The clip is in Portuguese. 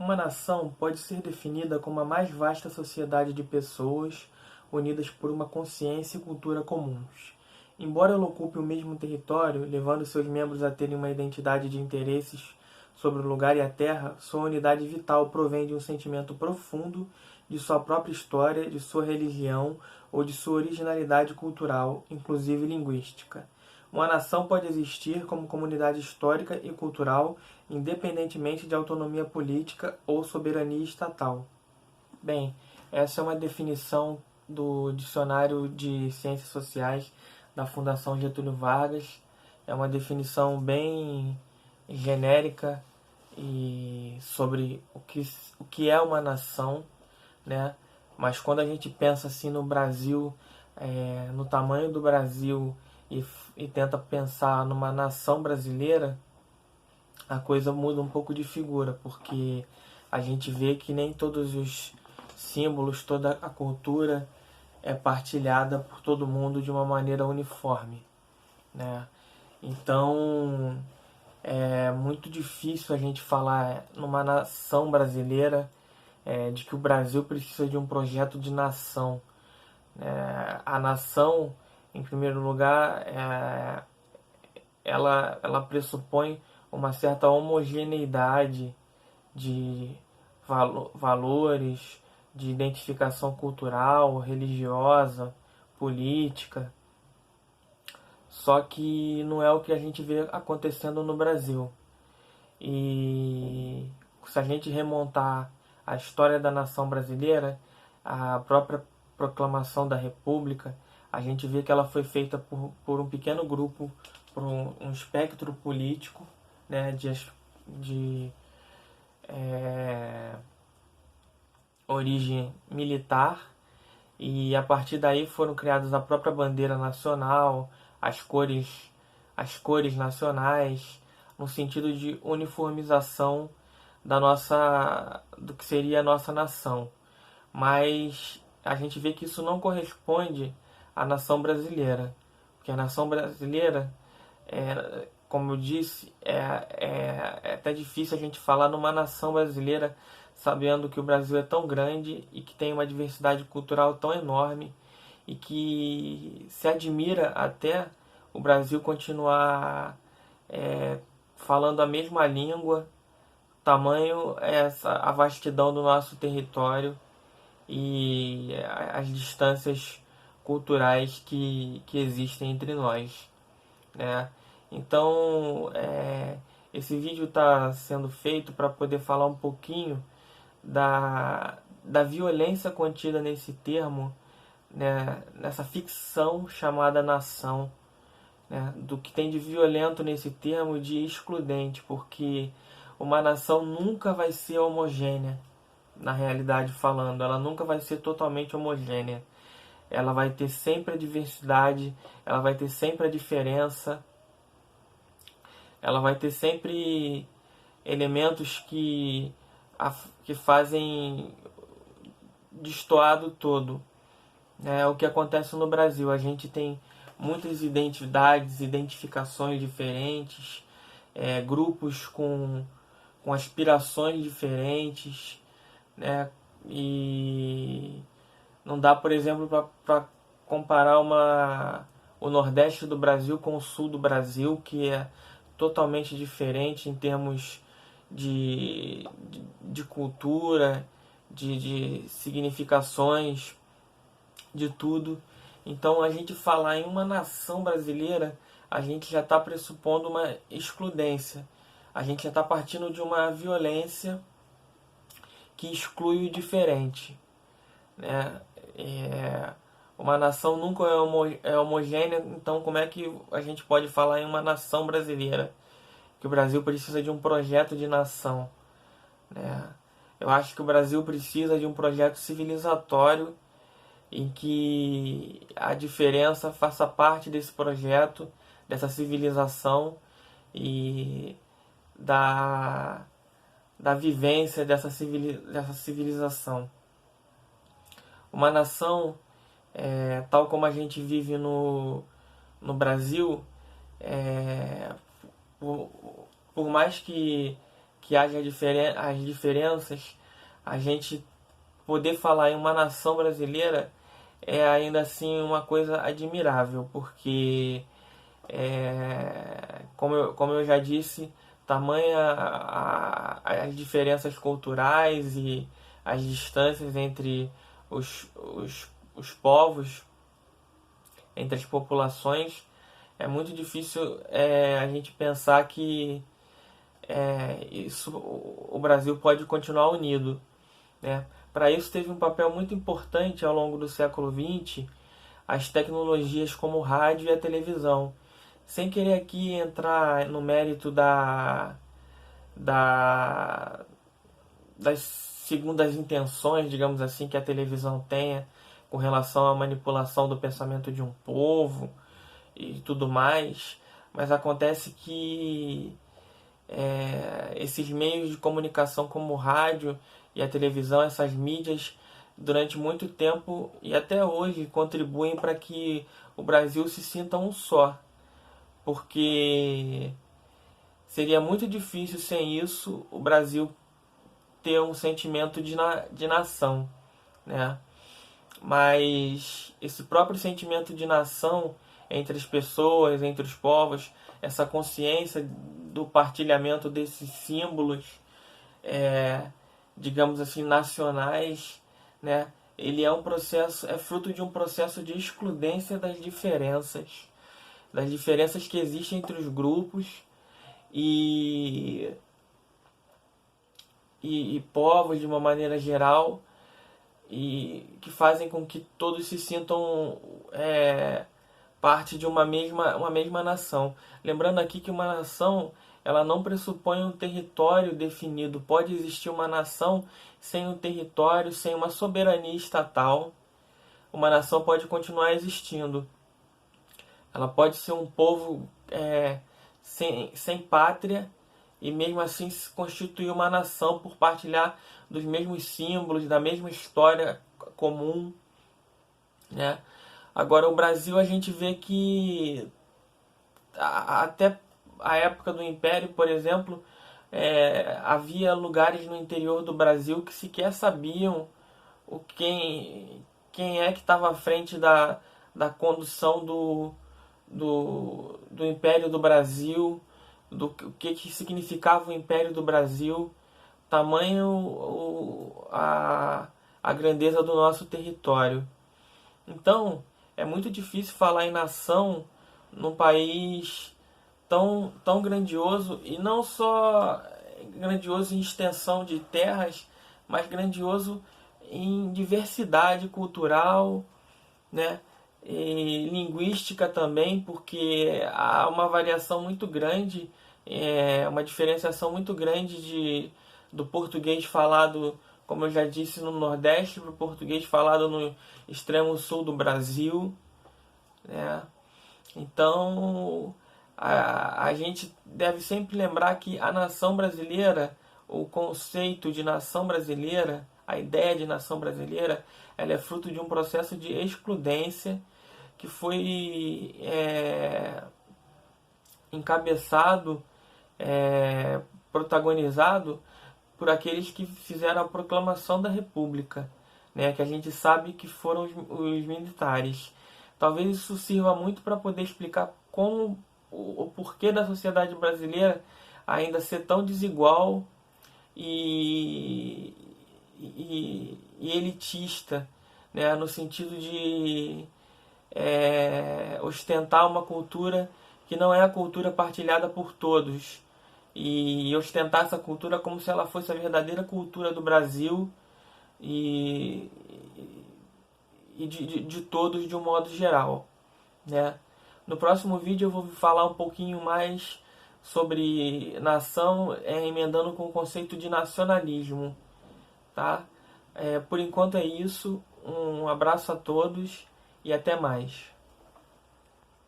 Uma nação pode ser definida como a mais vasta sociedade de pessoas unidas por uma consciência e cultura comuns. Embora ela ocupe o mesmo território, levando seus membros a terem uma identidade de interesses sobre o lugar e a terra, sua unidade vital provém de um sentimento profundo de sua própria história, de sua religião ou de sua originalidade cultural, inclusive linguística. Uma nação pode existir como comunidade histórica e cultural, independentemente de autonomia política ou soberania estatal. Bem, essa é uma definição do Dicionário de Ciências Sociais da Fundação Getúlio Vargas. É uma definição bem genérica e sobre o que é uma nação, né? Mas quando a gente pensa assim no Brasil, no tamanho do Brasil e tenta pensar numa nação brasileira, a coisa muda um pouco de figura, porque a gente vê que nem todos os símbolos, toda a cultura é partilhada por todo mundo de uma maneira uniforme, né? Então é muito difícil a gente falar numa nação brasileira, de que o Brasil precisa de um projeto de nação. A nação, em primeiro lugar, ela pressupõe uma certa homogeneidade de valores, de identificação cultural, religiosa, política. Só que não é o que a gente vê acontecendo no Brasil. E se a gente remontar a história da nação brasileira, a própria proclamação da República, a gente vê que ela foi feita por um pequeno grupo, por um espectro político, né, de origem militar, e a partir daí foram criadas a própria bandeira nacional, as cores nacionais, no sentido de uniformização do que seria a nossa nação. Mas a gente vê que isso não corresponde à nação brasileira, porque a nação brasileira, como eu disse, é até difícil a gente falar numa nação brasileira sabendo que o Brasil é tão grande e que tem uma diversidade cultural tão enorme e que se admira até o Brasil continuar falando a mesma língua, tamanho a vastidão do nosso território e as distâncias culturais que existem entre nós, né? Então, esse vídeo está sendo feito para poder falar um pouquinho da violência contida nesse termo, né, nessa ficção chamada nação, né, do que tem de violento nesse termo e de excludente, porque uma nação nunca vai ser homogênea, na realidade falando, ela nunca vai ser totalmente homogênea. Ela vai ter sempre a diversidade, ela vai ter sempre a diferença, ela vai ter sempre elementos que fazem destoar do todo. É o que acontece no Brasil. A gente tem muitas identidades, identificações diferentes, grupos com aspirações diferentes, né? E não dá, por exemplo, para comparar o Nordeste do Brasil com o Sul do Brasil, que é totalmente diferente em termos de cultura, de significações, de tudo. Então, a gente falar em uma nação brasileira, a gente já está pressupondo uma excludência. A gente já está partindo de uma violência que exclui o diferente, né? Uma nação nunca é homogênea, então como é que a gente pode falar em uma nação brasileira? Que o Brasil precisa de um projeto de nação, né? Eu acho que o Brasil precisa de um projeto civilizatório em que a diferença faça parte desse projeto, dessa civilização e da vivência dessa civilização. Uma nação, tal como a gente vive no Brasil, por mais que que haja as diferenças, a gente poder falar em uma nação brasileira é ainda assim uma coisa admirável, porque como eu já disse, tamanha as diferenças culturais e as distâncias entre os povos, entre as populações, é muito difícil a gente pensar que o Brasil pode continuar unido, né? Para isso teve um papel muito importante ao longo do século XX as tecnologias como o rádio e a televisão. Sem querer aqui entrar no mérito da, das segundas intenções, digamos assim, que a televisão tenha com relação à manipulação do pensamento de um povo e tudo mais, mas acontece que esses meios de comunicação como o rádio e a televisão, essas mídias, durante muito tempo e até hoje contribuem para que o Brasil se sinta um só, porque seria muito difícil sem isso o Brasil ter um sentimento de nação, né? Mas esse próprio sentimento de nação entre as pessoas, entre os povos, essa consciência do partilhamento desses símbolos, digamos assim, nacionais, né? Ele é um processo, é fruto de um processo de excludência das diferenças que existem entre os grupos e, e povos de uma maneira geral, e que fazem com que todos se sintam parte de uma mesma nação. Lembrando aqui que uma nação ela não pressupõe um território definido. Pode existir uma nação sem um território, sem uma soberania estatal. Uma nação pode continuar existindo. Ela pode ser um povo sem pátria e mesmo assim se constituir uma nação por partilhar dos mesmos símbolos, da mesma história comum, né? Agora, o Brasil, a gente vê que até a época do Império, por exemplo, havia lugares no interior do Brasil que sequer sabiam quem é que estava à frente da condução do Império do Brasil, do que significava o Império do Brasil, tamanho a grandeza do nosso território. Então, é muito difícil falar em nação num país tão grandioso, e não só grandioso em extensão de terras, mas grandioso em diversidade cultural, né? E linguística também, porque há uma variação muito grande, uma diferenciação muito grande do português falado, como eu já disse, no Nordeste, para o português falado no extremo sul do Brasil, né? Então, a gente deve sempre lembrar que a nação brasileira, o conceito de nação brasileira, a ideia de nação brasileira, ela é fruto de um processo de excludência que foi encabeçado, protagonizado por aqueles que fizeram a proclamação da República, né, que a gente sabe que foram os militares. Talvez isso sirva muito para poder explicar como o porquê da sociedade brasileira ainda ser tão desigual e elitista, né, no sentido de ostentar uma cultura que não é a cultura partilhada por todos, e ostentar essa cultura como se ela fosse a verdadeira cultura do Brasil e de todos de um modo geral, né? No próximo vídeo eu vou falar um pouquinho mais sobre nação, emendando com o conceito de nacionalismo, tá? Por enquanto é isso, um abraço a todos e até mais.